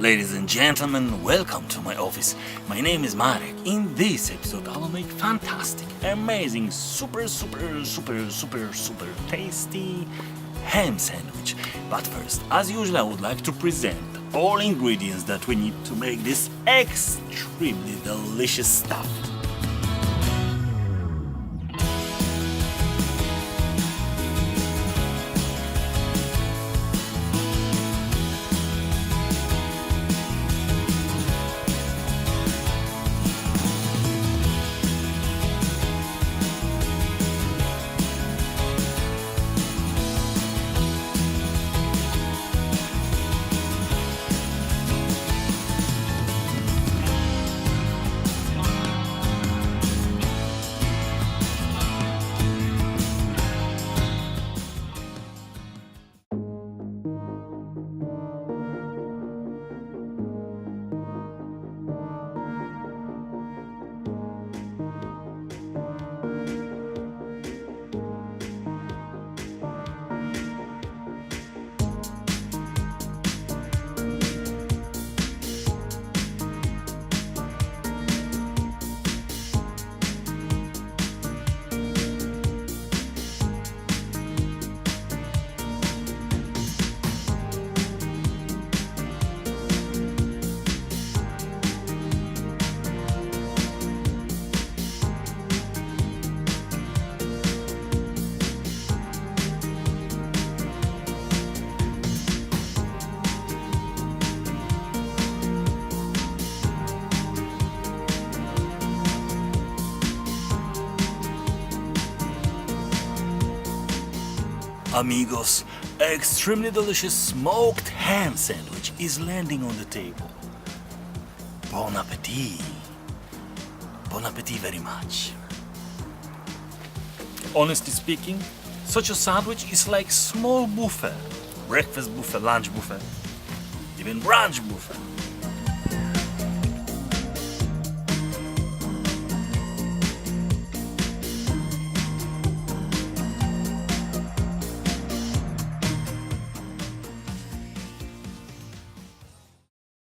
Ladies and gentlemen, welcome to my office. My name is Marek. In this episode, I'll make fantastic, amazing, super tasty ham sandwich. But first, as usual, I would like to present all ingredients that we need to make this extremely delicious stuff. Amigos, extremely delicious smoked ham sandwich is landing on the table. Bon appetit. Bon appetit very much. Honestly speaking, such a sandwich is like small buffet. Breakfast buffet, lunch buffet, even brunch buffet.